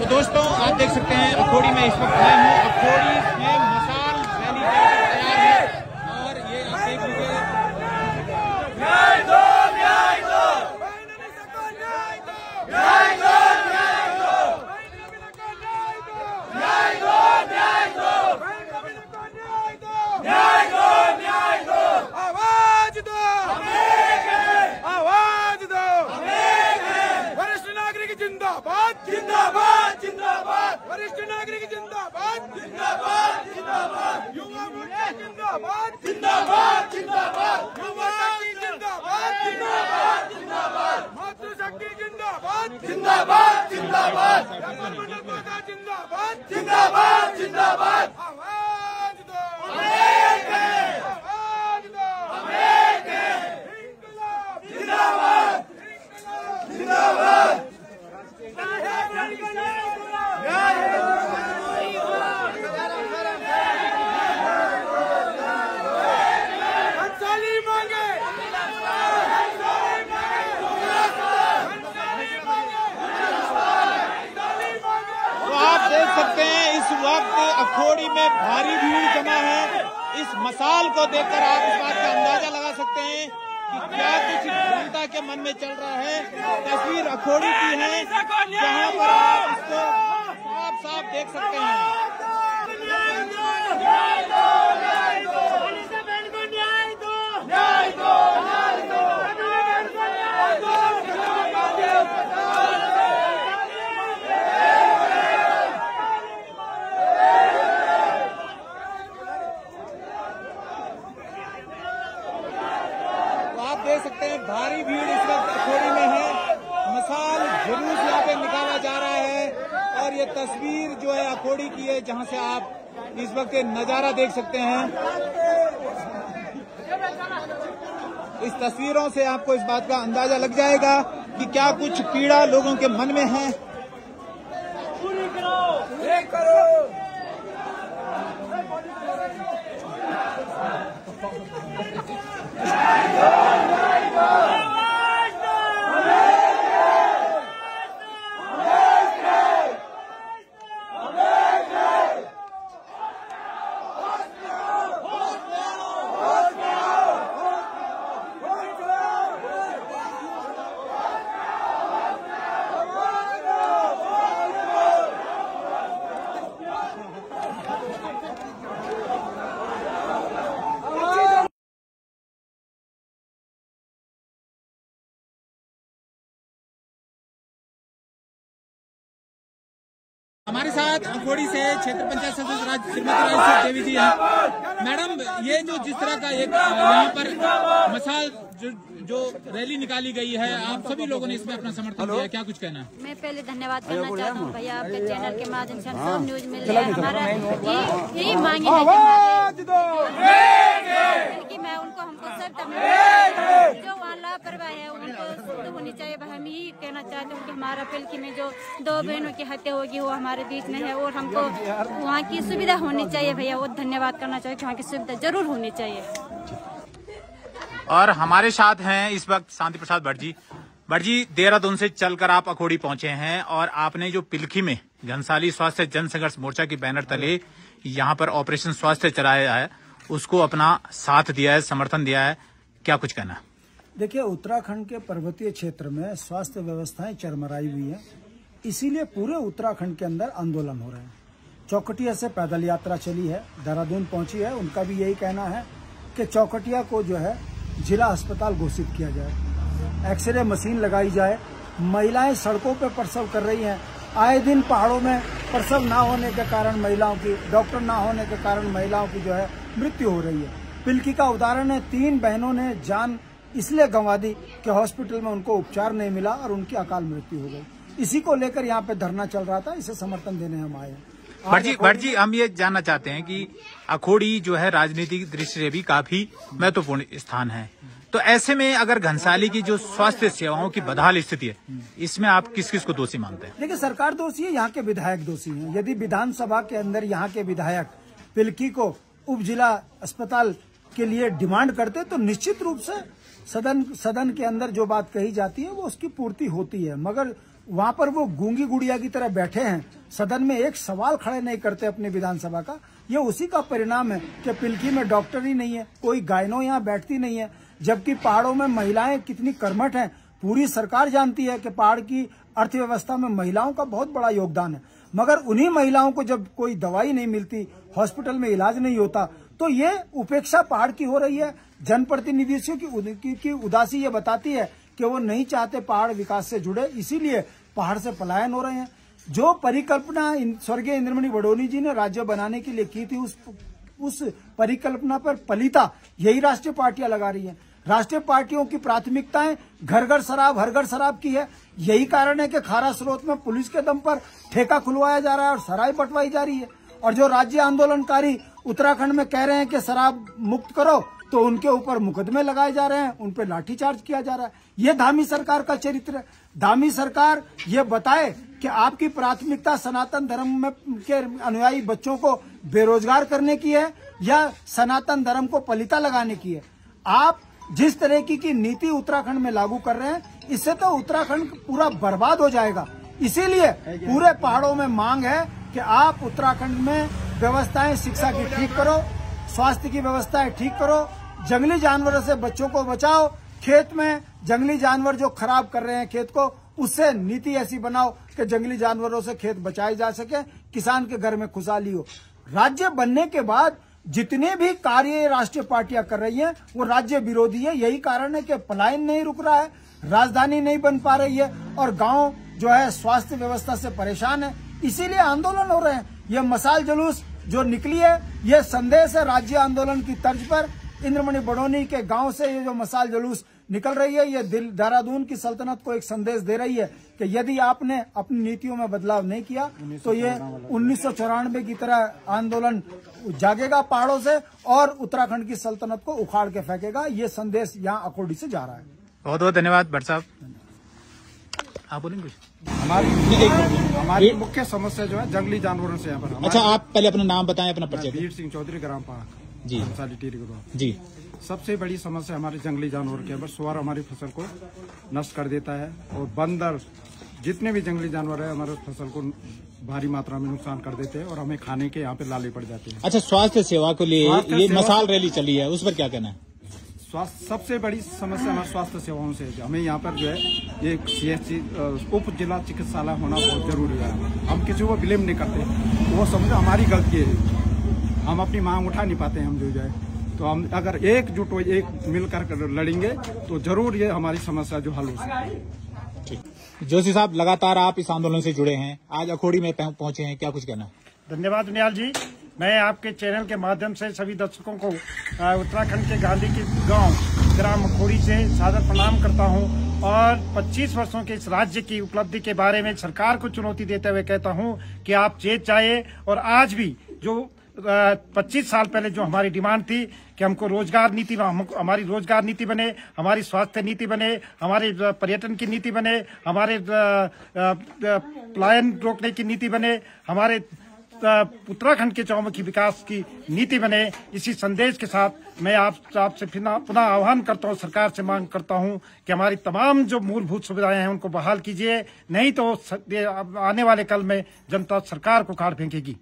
दोस्तों आप देख सकते हैं अखोड़ी में इस वक्त मैं हूँ। अखोड़ी में मसाल रैली तैयार है और ये आप देख लीजिए। जिंदाबाद जिंदाबाद जिंदाबाद वरिष्ठ नागरिक जिंदाबाद जिंदाबाद जिंदाबाद युवा मोर्चा जिंदाबाद जिंदाबाद जिंदाबाद युवा जिंदाबाद जिंदाबाद जिंदाबाद मातृशक्ति जिंदाबाद जिंदाबाद जिंदाबाद जिंदाबाद जिंदाबाद जिंदाबाद आवाज दो आवाज दो जिंदाबाद जिंदाबाद देख सकते हैं इस वक्त अखोड़ी में भारी भीड़ जमा है। इस मसाल को देखकर आप इस बात का अंदाजा लगा सकते हैं कि क्या कुछ जनता के मन में चल रहा है। तस्वीर अखोड़ी की है जहां पर आप इसको साफ साफ देख सकते हैं। देख सकते हैं भारी भीड़ इस वक्त अखोड़ी में है। मसाल जुलूस यहाँ पे निकाला जा रहा है और ये तस्वीर जो है अखोड़ी की है जहाँ से आप इस वक्त नजारा देख सकते हैं। इस तस्वीरों से आपको इस बात का अंदाजा लग जाएगा कि क्या कुछ पीड़ा लोगों के मन में है। हमारे साथ अखोड़ी से क्षेत्र पंचायत सदस्य श्रीमती राज देवी जी हैं। मैडम, ये जो जिस तरह का एक यहाँ पर मसाल जो रैली निकाली गई है, आप सभी लोगों ने इसमें अपना समर्थन दिया है, क्या कुछ कहना है? मैं पहले धन्यवाद करना चाहता हूँ भैया, आपके चैनल के माध्यम से हम सब न्यूज मिल रहा है। हमारा यही मांगे है कि मैं उनको हमको सब जो वहाँ लापरवाही है उनको शुद्ध होनी चाहिए। हम यही कहना चाहते हैं कि हमारा पिलकी में जो 2 बहनों की हत्या होगी वो हमारे बीच में है और हमको वहाँ की सुविधा होनी चाहिए भैया। वो धन्यवाद करना चाहिए कि वहाँ की सुविधा जरूर होनी चाहिए। और हमारे साथ हैं इस वक्त शांति प्रसाद भट्ट जी देहरादून से चलकर आप अखोड़ी पहुंचे हैं और आपने जो पिलखी में घनसाली स्वास्थ्य जन संघर्ष मोर्चा के बैनर तले यहाँ पर ऑपरेशन स्वास्थ्य चलाया है, उसको अपना साथ दिया है, समर्थन दिया है, क्या कुछ कहना? देखिए, उत्तराखंड के पर्वतीय क्षेत्र में स्वास्थ्य व्यवस्थाएं चरमराई हुई है, इसीलिए पूरे उत्तराखंड के अंदर आंदोलन हो रहे हैं। चौकटिया से पैदल यात्रा चली है, देहरादून पहुंची है। उनका भी यही कहना है कि चौकटिया को जो है जिला अस्पताल घोषित किया जाए, एक्सरे मशीन लगाई जाए। महिलाएं सड़कों पर प्रसव कर रही हैं। आए दिन पहाड़ों में प्रसव ना होने के कारण महिलाओं की, डॉक्टर ना होने के कारण महिलाओं की जो है मृत्यु हो रही है। पिलकी का उदाहरण है, 3 बहनों ने जान इसलिए गंवा दी कि हॉस्पिटल में उनको उपचार नहीं मिला और उनकी अकाल मृत्यु हो गई। इसी को लेकर यहाँ पे धरना चल रहा था, इसे समर्थन देने हम आए हैं। भट्ट जी, हम ये जानना चाहते हैं कि अखोड़ी जो है राजनीतिक दृष्टि से भी काफी महत्वपूर्ण स्थान है, तो ऐसे में अगर घनसाली की जो स्वास्थ्य सेवाओं की बदहाल स्थिति है, इसमें आप किस किस को दोषी मानते हैं? देखिए, सरकार दोषी है, यहाँ के विधायक दोषी हैं। यदि विधानसभा के अंदर यहाँ के विधायक पिलकी को उप जिला अस्पताल के लिए डिमांड करते तो निश्चित रूप से सदन के अंदर जो बात कही जाती है वो उसकी पूर्ति होती है, मगर वहाँ पर वो गूंगी गुड़िया की तरह बैठे हैं सदन में एक सवाल खड़े नहीं करते अपने विधानसभा का, ये उसी का परिणाम है कि पिल्की में डॉक्टर ही नहीं है, कोई गायनो यहाँ बैठती नहीं है, जबकि पहाड़ों में महिलाएं कितनी कर्मठ हैं। पूरी सरकार जानती है कि पहाड़ की अर्थव्यवस्था में महिलाओं का बहुत बड़ा योगदान है, मगर उन्हीं महिलाओं को जब कोई दवाई नहीं मिलती, हॉस्पिटल में इलाज नहीं होता, तो ये उपेक्षा पहाड़ की हो रही है। जनप्रतिनिधियों की उदासी ये बताती है कि वो नहीं चाहते पहाड़ विकास से जुड़े, इसीलिए पहाड़ से पलायन हो रहे हैं। जो परिकल्पना स्वर्गीय इंद्रमणि बडोनी जी ने राज्य बनाने के लिए की थी, उस परिकल्पना पर पलीता यही राष्ट्रीय पार्टियां लगा रही हैं। राष्ट्रीय पार्टियों की प्राथमिकताएं घर घर शराब, हर घर शराब की है। यही कारण है कि खारा स्रोत में पुलिस के दम पर ठेका खुलवाया जा रहा है और शराब बंटवाई जा रही है। और जो राज्य आंदोलनकारी उत्तराखंड में कह रहे हैं कि शराब मुक्त करो, तो उनके ऊपर मुकदमे लगाए जा रहे हैं, उन पर लाठीचार्ज किया जा रहा है। ये धामी सरकार का चरित्र है। धामी सरकार ये बताए कि आपकी प्राथमिकता सनातन धर्म में के अनुयायी बच्चों को बेरोजगार करने की है या सनातन धर्म को पलीता लगाने की है। आप जिस तरह की नीति उत्तराखंड में लागू कर रहे हैं, इससे तो उत्तराखंड पूरा बर्बाद हो जाएगा। इसीलिए पूरे पहाड़ों में मांग है कि आप उत्तराखंड में व्यवस्थाएं, शिक्षा की ठीक करो, स्वास्थ्य की व्यवस्थाएं ठीक करो, जंगली जानवरों से बच्चों को बचाओ, खेत में जंगली जानवर जो खराब कर रहे हैं खेत को, उससे नीति ऐसी बनाओ कि जंगली जानवरों से खेत बचाए जा सके, किसान के घर में खुशहाली हो। राज्य बनने के बाद जितने भी कार्य राष्ट्रीय पार्टियां कर रही हैं वो राज्य विरोधी है। यही कारण है कि पलायन नहीं रुक रहा है, राजधानी नहीं बन पा रही है और गांव जो है स्वास्थ्य व्यवस्था से परेशान है, इसीलिए आंदोलन हो रहे हैं। ये मसाल जुलूस जो निकली है, ये संदेश है राज्य आंदोलन की तर्ज पर। इंद्रमणि बडोनी के गांव से ये जो मसाल जुलूस निकल रही है, ये देहरादून की सल्तनत को एक संदेश दे रही है कि यदि आपने अपनी नीतियों में बदलाव नहीं किया तो ये 1994 की तरह आंदोलन जागेगा पहाड़ों से और उत्तराखंड की सल्तनत को उखाड़ के फेंकेगा। ये संदेश यहाँ अकोडी से जा रहा है। बहुत बहुत धन्यवाद भट्ट साहब। आप बोलेंगे कुछ? हमारी मुख्य समस्या जो है जंगली जानवरों से यहाँ पर। अच्छा, आप पहले अपना नाम बताएं, अपना परिचय। वीर सिंह चौधरी, ग्राम पहाड़ जी जी। सबसे बड़ी समस्या हमारे जंगली जानवर के, बस सुअर हमारी फसल को नष्ट कर देता है और बंदर, जितने भी जंगली जानवर है हमारे फसल को भारी मात्रा में नुकसान कर देते हैं और हमें खाने के यहाँ पे लाले पड़ जाते हैं। अच्छा, स्वास्थ्य सेवा के लिए ये मसाल रैली चली है, उस पर क्या कहना है? स्वास्थ्य सबसे बड़ी समस्या हमारे स्वास्थ्य सेवाओं से है। हमें यहाँ पर जो है एक CHC उप जिला चिकित्सालय होना बहुत जरूरी है। हम किसी को ब्लेम नहीं करते, वो समझो हमारी गलती है, हम अपनी मांग उठा नहीं पाते हैं। हम जो है तो हम अगर एकजुट हो, एक मिलकर लड़ेंगे तो जरूर ये हमारी समस्या जो हल हो सके। जोशी साहब, लगातार आप इस आंदोलन से जुड़े हैं, आज अखोड़ी में पहुंचे हैं, क्या कुछ कहना है? धन्यवाद निहाल जी। मैं आपके चैनल के माध्यम से सभी दर्शकों को उत्तराखंड के गांधी के गांव ग्राम अखोड़ी से सादर प्रणाम करता हूं और 25 वर्षों के इस राज्य की उपलब्धि के बारे में सरकार को चुनौती देते हुए कहता हूं कि आप चेत जाइए। और आज भी जो 25 साल पहले जो हमारी डिमांड थी कि हमको रोजगार नीति, हमारी रोजगार नीति बने, हमारी स्वास्थ्य नीति बने, हमारी पर्यटन की नीति बने, हमारे पलायन रोकने की नीति बने, हमारे उत्तराखंड के चौमुखी विकास की नीति बने, इसी संदेश के साथ मैं आपसे पुनः आह्वान करता हूं, सरकार से मांग करता हूं कि हमारी तमाम जो मूलभूत सुविधाएं हैं उनको बहाल कीजिए, नहीं तो आने वाले कल में जनता सरकार को काट फेंकेगी।